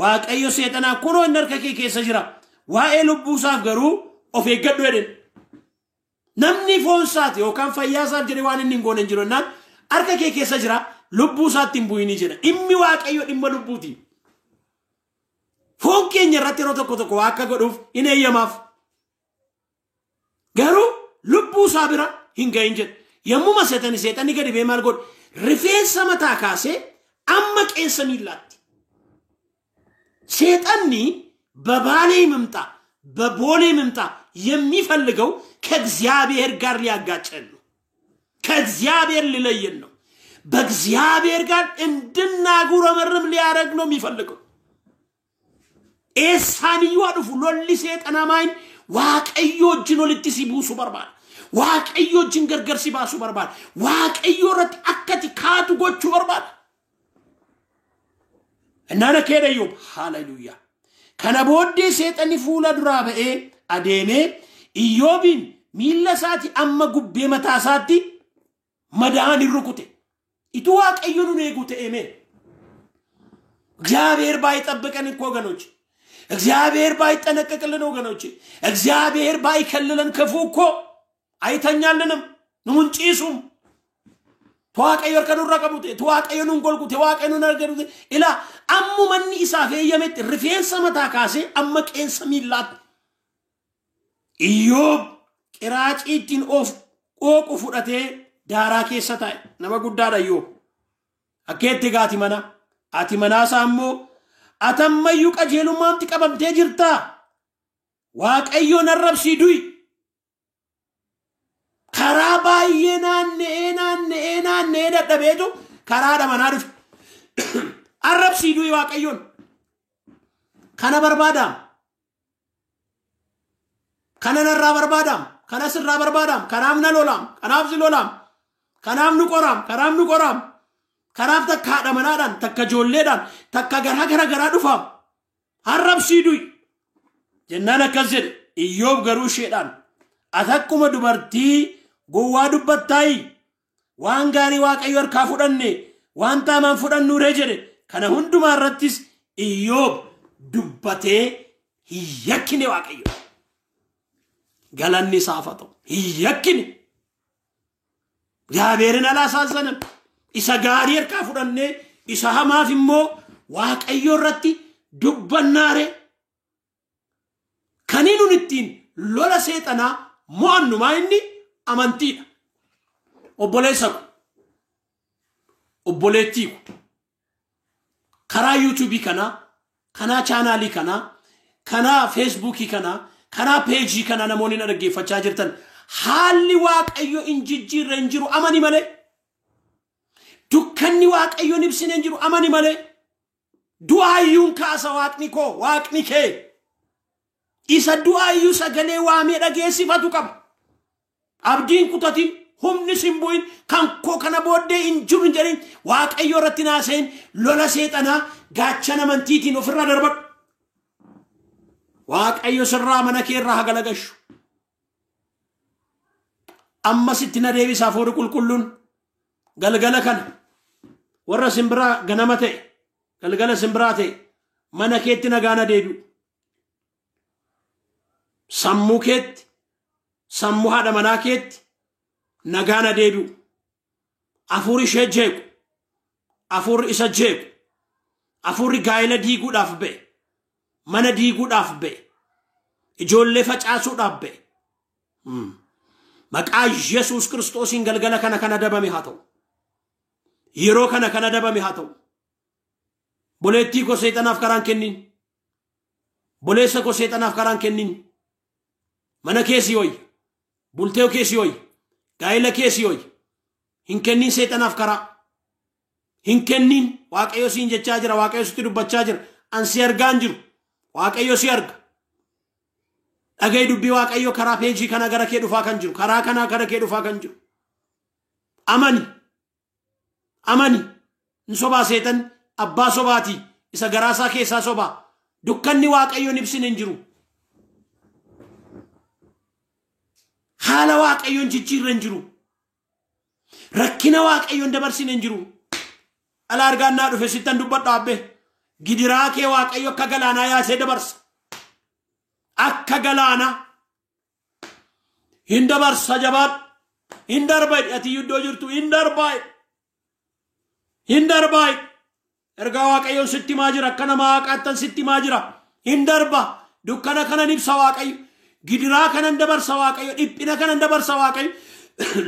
waaqayyo seexanaa kunoo inni harka kee keessa jira waa'ee lubbuusaaf garuu of eeggadhu jedhen namni foonsaati yookaan fayyaasaaf jedhe waan inni hin goone hin jiru naan harka kee keessa jira lubbuusaatti hin bu'inii jedha dhimmi waaqayyo dhimma lubbuuti foon keenya irratti yeroo tokko tokko waa akka godhuuf hin eeyyamaaf garuu lubbuusaa bira hin gahin jedhe yommuu seexanni gadi bee maal godhe rifeensa mataa kaasee amma qeensa miillaatti seexanni በባሌ ምምጣ በቦሌ ምምጣ የሚፈልገው ከእግዚአብሔር ጋር ሊያጋጨን ነው ከእግዚአብሔር ሊለየን ነው በእግዚአብሔር ጋር እንድናጉረመርም ሊያረግ ነው የሚፈልገው ኤሳንዩ አድፉ ሎሊ ሰይጣን አማኝ ዋቀዮ ጅኖ ልትሲቡሱ በርባል ዋቀዮ ጅንገርገር ሲባሱ በርባል ዋቀዮ ረት አከቲ ካቱ ጎቹ በርባል እናነ ከደዩ ሃሌሉያ ከነቦዴ ሰይጣን ፉላ ድራበኤ አዴሜ ኢዮቢን ሚለሳቲ አማ ጉቤ መታሳቲ መዳን ይሩቁቴ ኢቱ ዋቀዩን ነጉቴ ኤሜ እግዚአብሔር ባይጠብቀን እኮ ወገኖች እግዚአብሔር ባይጠነቀቅልን ወገኖች እግዚአብሔር ባይከልለን ከፉ እኮ አይተኛልንም ንሙንጪሱም ተዋቀየር ከኑረቀቡት ተዋቀየኑን ጎልቁት ተዋቀየኑን ነገሩት ኢላ አሙ ማን ኢሳፈ የመት ሪፌንስ መታካሴ አመቀን ሰሚላት ኢዮብ ቅራጪቲን ኦፍ ቆቁ ፉደቴ ዳራ ኬሰታይ ነመ ጉዳዳ ኢዮብ አከት ጋቲ መና አቲ መናሳሞ አተመዩ ቀጀሉማም ተቀበምቴ ጅርታ ዋቀዮ ነረብሲዱይ ከራባየናን ደደቤቱ ከራዳ መናዱፍ አረብሲዱይ ዋቀዮን ከነ በርባዳም ከነነራ በርባዳም ከነስራ በርባዳም ከናምነ ሎላም ከናብዚ ሎላም ከናምኑ ቆራም ከናብ ተካዳ መናዳን ተከጆሌዳን ተከገራ ዱፋ አረብሲዱይ ጀናነ ከዝል ኢዮብ ገሩ ሼዳን አተኩመ ዱበርቲ ጎዋ ዱበታይ ዋንጋሪ ዋቀዮር ካፉደኔ ዋንታ ማን ፉደኑ ረጀደ ከነ ሁንዱ ማረቲስ ኢዮብ ዱበቴ ይየክኔ ዋቀዮ ገላኒ ሳፋቶ ይየክኔ እግዚአብሔርን አላሳዘነም ኢሰጋሪር ካፉደኔ ኢሰሃማፊሞ ዋቀዮ ረቲ ዱበናሬ ከኒኑንቲን ሎላ ሰይጣና ሞአኑ ማይኒ አማንቲ ኦቦሌሰኩ ኦቦሌቲኩ ከራ ዩቲዩብ ከና ቻናሊ ከና ፌስቡክ ከና ፔጅ ከና ነሞኒ ነደገፈቻ ጅርተን ሃሊ ዋቀዮ እንጂጂ ረንጅሩ አማኒ ማለ ዱከኒ ዋቀዮ ንብስን እንጅሩ አማኒ ማለ ዱአዩን ካሳ ዋቅኒኬ isa du'ayu sagale waame dhageessifatu qaba abdiin kutatin humni simbuin kanko kana bodde injuru jedhin waaqayyo irratti naaseen lola seexana gaachana mantiitiin ofirra darbadhu waaqayyo sirraa mana keerraa hagalagashu amma sitti na deebisaa foori qulqulluun galgala kana warra simbiraa ganama ta'e galgala simbiraa ta'e mana keetti nagaana deebi'u sammuket sammu hada manaket nagana dedu afuri shejeku afuri isajeku afuri gaila digu dafbe mana digu dafbe ijolle facaasu dabbe maqaa Jesus Christos galgala kana dabame hataw yero kana dabame hataw boletti ko seetanaf karan kennin bolesa ko seetanaf karan kennin mana kesi hoy bulteo kesi hoy gaila kesi hoy hinkennin seetanaf kara hinkennin waaqayyo sin jecha jira waaqayyo sitti dubbachaa jira ansi argaan jiru waaqayyo si arga dhagay dubbi waaqayyo kara peji kana gara kee dhufaa kan jiru kara kana gara kee dhufaa kan jiru amani nsoba seetan abbaa sobaati isa garaasaa keessaa soba dukkanni waaqayyo nibsin hin jiru haala waaqayyoon jijjiirran jiru rakkina waaqayyoon dabarsin hin jiru ala argaannaa dhufe sittan dubbadha abbe gidiraa kee waaqayyo akka galaanaa yaasee dabarsa akka galaana hin dabarsa jabaad hin darbai ati yuddoo jirtu hin darbai ergaa waaqayyoon sitti maa jira akka nama waaqaattan sitti maa jira hin darba dukkana kanan ibsa waaqayyo gidiraa kanan dabarsa waaqayyo dhiphina kanan dabarsa waaqayyo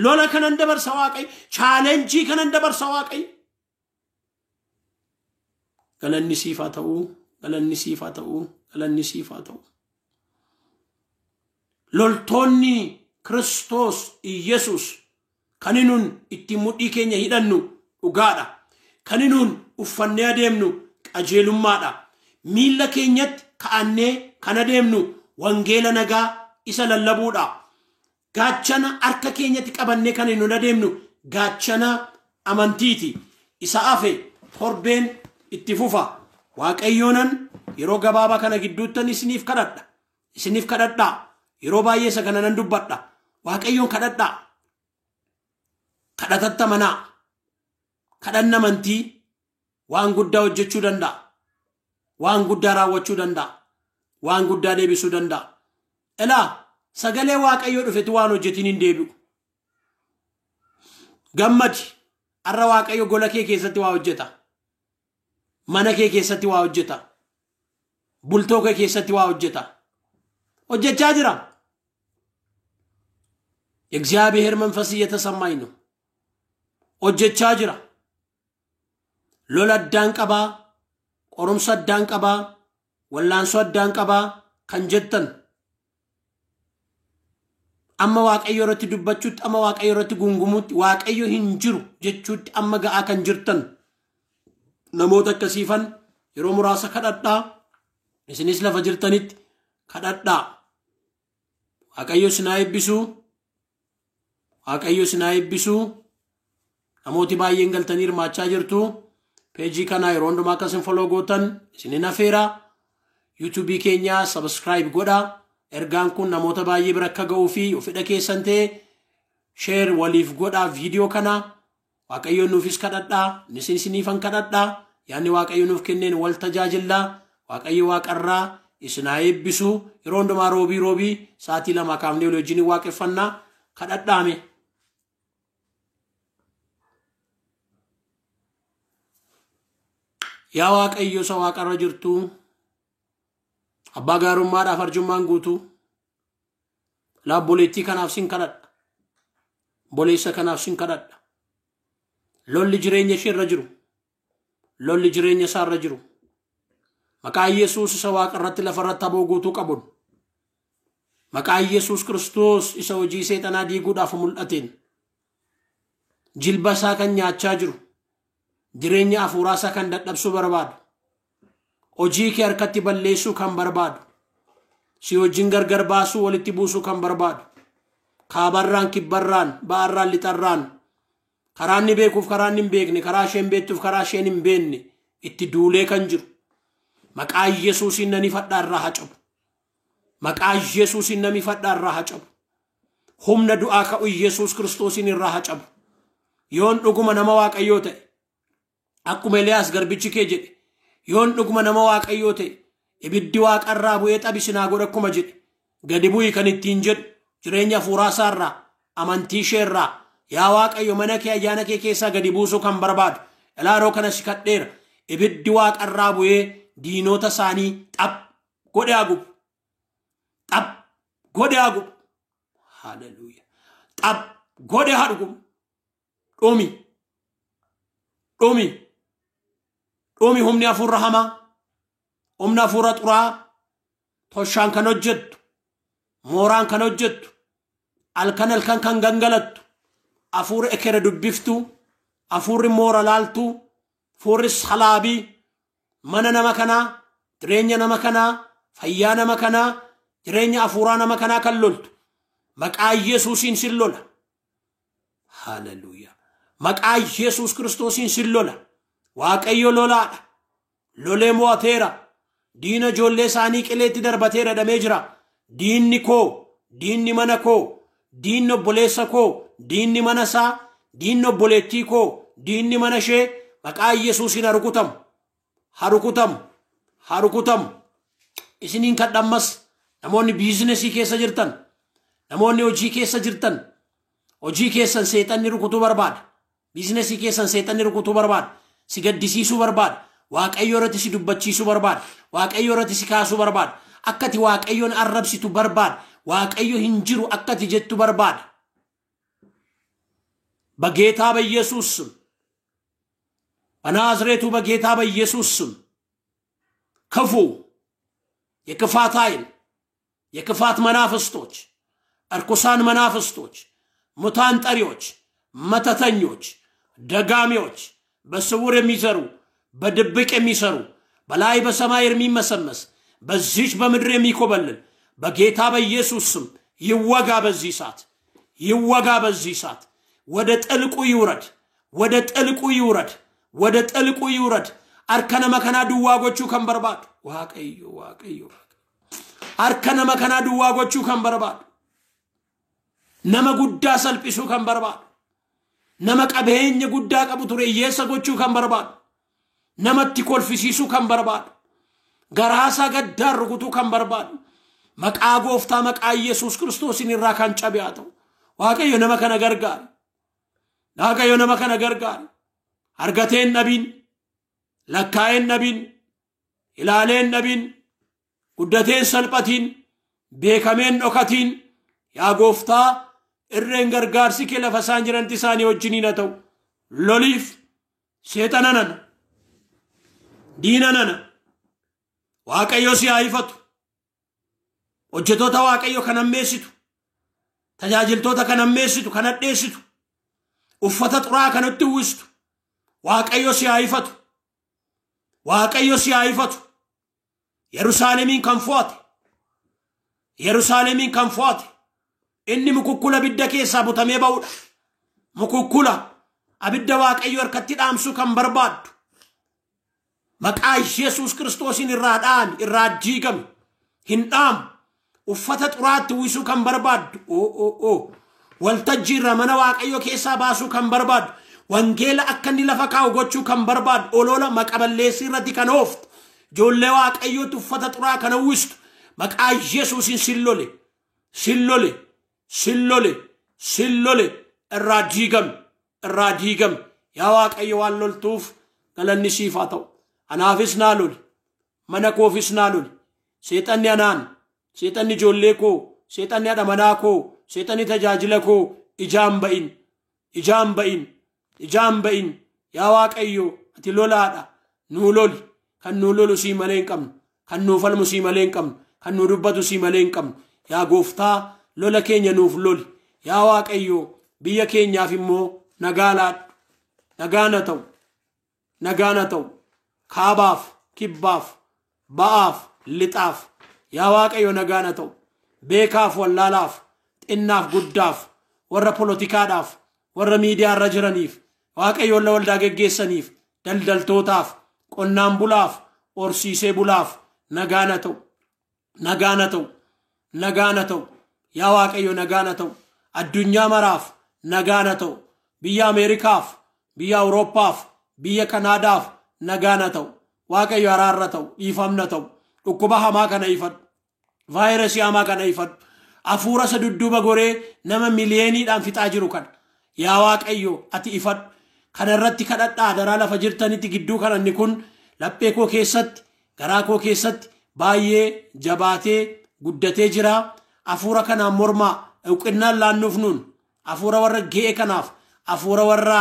lola kanan dabarsa waaqayyo chaalenjii kanan dabarsa waaqayyo galanni siif haa ta'u loltoonni Kristos Iyesus kaninun itti mudhii keenya hidhannu dhugaadha kaninun uffannee adeemnu qajeelummaadha miilla keenyatti ka'annee kan adeemnu wangeela nagaa isa lallabuudha gaachana harka keenyatti qabannee kan nun adeemnu gaachana amantiiti isa afe torbeen itti fufa waaqayyoonan yeroo gabaabaa kana gidduuttan isiniif kadhadha yeroo baay'ee isa kana nan dubbadha waaqayyoon kadhadha kadhatatta manaa kadhanna amantii waan guddaa hojjechuu danda'a waan guddaa raawwachuu danda'a waan guddaa deebisuu danda'a elaa sagalee waaqayyoo dhufetu waan hojjetiin hin deebi'u gammadi arra waaqayyo gola kee keessatti waa hojjeta mana kee keessatti waa hojjeta bultoo kee keessatti waa hojjeta hojjechaa jira እግዚአብሔር መንፈስ እየተሰማኝ ነው hojjechaa jira lola addaan qabaa qorumsa addaan qabaa wallaansoo addaan qabaa kan jettan amma waaqayyo irratti dubbachuutti amma waaqayyo irratti gungumuutti waaqayyo hin jiru jechuutti amma ga'aa kan jirtan namoota akkasiifan yeroo muraasa kadhadhaa isinis lafa jirtanitti kadhadhaa waaqayyo sinaa eebbisuu namooti baay'een galtanii hirmaachaa jirtu peejii kana yeroo hundumaa akkasin follow gootan isinin afeera YouTube keenya subscribe godha ergaan kun namoota baay'ee bira akka ga'uu fi ofidha keessan ta'e share waliif godha video kana waaqayyoon nuufis kadhadhaa isiniifan kadhadhaa yaani waaqayyoon nuuf kenneen wal tajaajillaa waaqayyo waaqarraa isinaa eebbisu yeroo hundumaa roobii sa'aatii 2 kaafnee wajjin waaqeffannaa kadhadhaame yaa waaqayyo isa waaqarra jirtu abbaa gaarummaadhaaf arjummaan guutu laabboleettii kanaaf sin kadhadha boleessa kanaaf sin kadhadha lolli jireenya ishee irra jiru lolli jireenya isaa irra jiru maqaa Yesuus isa waaqarratti lafarratti aboo guutuu qabun maqaa Yesuus Kiristoos isa hojii seexanaa diiguudhaaf mul'ateen jilba isaa kan nyaachaa jiru jireenya hafuuraa isaa kan dadhabsuu barbaadu hojii kee harkatti balleessuu kan barbaadu si wajjin gargar baasuu walitti buusuu kan barbaadu kaabarraan kibbarraan ba'arraan lixarraan karaa inni beekuuf karaa inni hin beekne karaa isheen beektuuf karaa isheen hin beekne itti duulee kan jiru maqaa Yesuusiin nani fadhaa irraa haa cabu maqaa Yesuusiin nami fadhaa irraa haa cabu humna du'aa ka'u Yesuus Kiristoosiin irraa haa cabu yoon dhuguma nama waaqayyoo ta'e akkuma Eliyaas garbichi kee jedhe yoon dhuguma nama waaqayyoo ta'e ibiddi waaqarraa bu'ee xabisinaa godha akkuma jedhe gadi bu'ii kan ittiin jedhu jireenya hafuuraa isaarraa amantii isheerraa yaa waaqayyo mana kee ayyaana kee keessaa gadi buusuu kan barbaadu ilaaroo kana si kadheera ibiddi waaqarraa bu'ee diinota isaanii xab godhe hagubu haleluuya xab godhe hagubu dhumi humni hafuurra hamaa humna hafuura xuraa toshaan kan hojjettu mooraan kan hojjettu halkan kan gangalattu hafuura ekera dubbiftu hafuurri moora laaltu hafuurri salaabii mana nama kanaa jireenya nama kanaa fayyaa nama kanaa jireenya hafuuraa nama kanaa kan loltu maqaa Yesuusiin sin lola haleluuya maqaa Yesuus Kiristoosiin sin lola waaqayyo lolaadha lolee mo'ateera diina ijoollee isaanii qileetti darbateera dhamee jira diinni koo diinni mana koo diinni obboleessa koo diinni mana isaa diinni obboleettii koo diinni mana ishee maqaa Yesuusiin harukutam isiniin kadhammas namoonni biizinesii keessa jirtan namoonni hojii keessa jirtan hojii keessan seexanni rukutuu barbaada biizinesii keessan seexanni rukutuu barbaada si gaddisiisuu barbaada waaqayyo irratti si dubbachiisuu barbaada waaqayyo irratti si kaasuu barbaada akkati waaqayyoon arrabsitu barbaada waaqayyo hin jiru akkati jettu barbaada በጌታ በኢየሱስ ስም በናዝሬቱ በጌታ በኢየሱስ ስም ክፉ የክፋት ኃይል የክፋት መናፍስቶች እርኩሳን መናፍስቶች ሙታን ጠሪዎች መተተኞች ደጋሚዎች በስውር የሚሰሩ በድብቅ የሚሰሩ በላይ በሰማይ የሚመሰመስ በዚህች በምድር የሚኮበልል በጌታ በኢየሱስ ስም ይወጋ በዚህ ሰዓት ወደ ጥልቁ ይውረድ አርከነ መከና ድዋጎቹ ከንበርባድ ዋቀዩ አርከነ መከና ድዋጎቹ ከንበርባድ ነመ ጉዳ ሰልጲሱ ከንበርባድ ነመ ቀበሄኝ ጉዳ ቀቡቱሬ የሰጎቹ ከንበርባድ ነመቲ ኮልፊሲሱ ከንበርባድ ገራሳ ገዳር ሩቁቱ ከንበርባድ መቃ ጎፍታ መቃ ኢየሱስ ክርስቶስን ይራካን ጨቢያተው ዋቀዩ ነመ ከነገርጋር waaqayyo nama kana gargaar argateen nabin lakkaa'een nabin ilaaleen nabin guddateen salphatiin beekameen dhokatiin yaa gooftaa irreen gargaarsi kee lafa isaan jiranti isaanii wajjiniin haa ta'u loliif seexana nana diina nana waaqayyo si haa ifatu hojjetoota waaqayyo kan ammeessitu tajaajiltoota kan ammeessitu kan hadheessitu uffata xuraa kanatti uwwistu waaqayyo si haa ifatu Yerusaalemiin kan fo'ate inni mukukkula abidda keessaa butamee ba'uudha mukukkula abidda waaqayyo harkatti dhaamsu kan barbaaddu maqaa Yesuus Kiristoosin irraa jiigame hin dhaamu uffata xuraatti uwwisuu kan barbaaddu waltajjiirra mana waaqayyo keessaa baasuu kan barbaadu wangeela akkanni lafa kaa'u gochuu kan barbaadu olola maqaballeessii irratti kan ooftu ijoollee waaqayyootu uffata xuraa kana uwwistu maqaa Yesuusin sillole irraa diigame yaa waaqayyo waan loltuuf galanni siif haa ta'u anaafis naa loli mana koofis naa loli seexanni anaan seexanni ijoollee koo seexanni haadha manaa koo seexanni tajaajila koo ijaan ba'in yaa waaqayyo ati lolaadha nuu loli kan nuu lolu sii malee hin qabnu kan nuu falmu sii malee hin qabnu kan nuu dubbatu sii malee hin qabnu yaa gooftaa lola keenya nuuf loli yaa waaqayyo biyya keenyaaf immoo nagaana ta'u kaabaaf kibbaaf ba'aaf lixaaf yaa waaqayyo nagaana ta'u beekaaf wallaalaaf xinnaaf guddaaf warra politikaadhaaf warra miidiyaa irra jiraniif waaqayyoon la waldaa geggeessaniif daldaltootaaf qonnaan bulaaf horsiisee bulaaf nagaana ta'u yaa waaqayyo nagaana ta'u addunyaa maraaf nagaana ta'u biyya Ameerikaaf biyya Awurooppaaf biyya Kanaadaaf nagaana ta'u waaqayyo araarra ta'u dhiifamna ta'u dhukkuba hamaa kana ifadhu vaayirasii hamaa kana ifadhu afuura isa dudduuba goree nama miliyeeniidhaan fixaa jiru kan yaa waaqayyo ati ifadhu kana irratti kadhadhaa daraa lafa jirtanitti gidduu kananni kun laphee koo keessatti garaa koo keessatti baay'ee jabaatee guddatee jira afuura kanaan mormaa euqinnaan laannuuf nuun afuura warra ge'e kanaaf afuura warra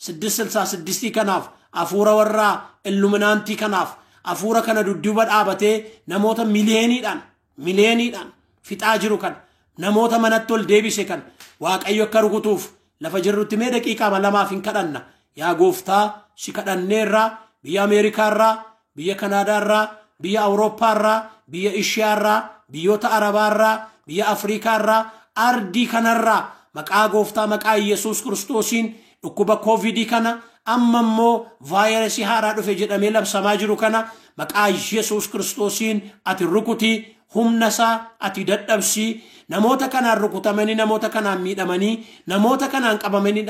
666 kanaaf afuura warra illuminaantii kanaaf afuura kana dudduuba dhaabatee namoota miliyeeniidhaan fixaa jiru kan namoota manatti ol deebise kan waaqayyo akka rukutuuf lafa jirrutti mee daqiiqaa lamaaf hin kadhanna yaa gooftaa si kadhanneerraa biyya Ameerikaarraa biyya Kanaadaarraa biyya Awurooppaarraa biyya Ishiyaarraa biyyoota Arabaarraa biyya Afriikaarraa ardii kanarraa maqaa gooftaa maqaa Yesuus Kiristoosiin dhukkuba koovidii kana amma immoo vaayirasii haaraa dhufe jedhamee labsamaa jiru kana maqaa Yesuus Kiristoosiin ati rukutii humnasaa ati dadhabsii namoota kanaan rukutamanii namoota kanaan miidhamanii namoota kanaan qabamanii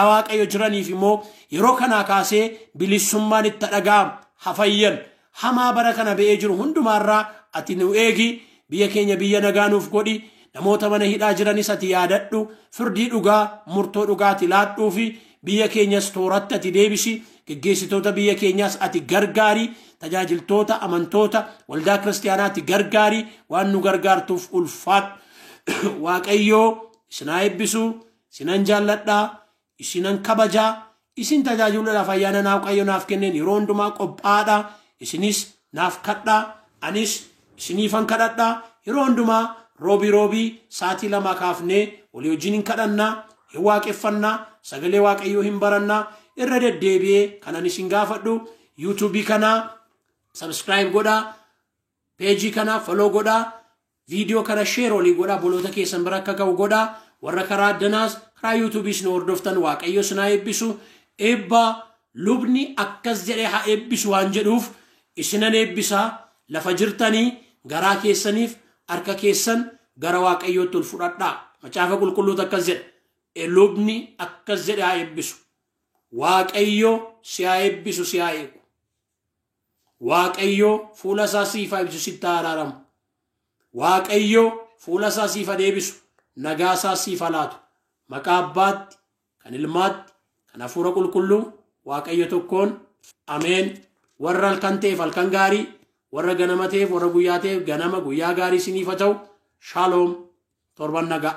waaqayyo jiraniif immoo yeroo kanaa kaasee bilisummaan itti dhaga'am hafayyan hamaa bara kana ba'ee jiru hundumaarraa ati nu eegi biyya keenya biyya nagaanuuf godhi namoota mana hidhaa jiranis ati yaadadhu firdii dhugaa murtoo dhugaati laadhuu fi biyya keenyas tooratti ati deebisi geggeessitoota biyya keenyas ati gargaari tajaajiltoota amantoota waldaa kiristaanaatti gargaari waan nu gargaartuuf ulfaadhu waaqayyoo isinaa eebbisu isinan jaalladhaa isinan kabajaa isin tajaajiluudhaaf ayyaana naaf waaqayyo naaf kenneen yeroo hundumaa qophaadha isinis naaf kadhaa anis isiniifan kadhadhaa yeroo hundumaa roobii saatii lama kaafnee walii wajjin hin kadhannaa hin waaqeffannaa sagalee waaqayyoo hin barannaa irra deddeebi'ee kanan isin gaafadhu YouTube kana subscribe godha page kana follow godha video kana share olii godha boloota keessan bira akka ga'u godha warra karaa addanaas karaa YouTube isin hordoftan waaqayyo sinaa eebbisu eebba lubni akkas jedhee haa eebbisu waan jedhuuf isinan eebbisaa lafa jirtanii garaa keessaniif harka keessan gara waaqayyootti ol fudhadhaa macaafa qulqulluutu akkas jedha lubni akkas jedhe haa eebbisu waaqayyo si haa eebbisu si haa eegu waaqayyo fuula isaa siif haa eebbisu sitti haa araaramu waaqayyo fuula isaa siif haa deebisu nagaa isaa siif haa laatu maqaa abbaatti kan ilmaatti kan hafuura qulqulluu waaqayyo tokkoon ameen warra halkan ta'eef halkan gaarii warra ganama ta'eef warra guyyaa ta'eef ganama guyyaa gaarii isiniif haa ta'u shalom torban nagaa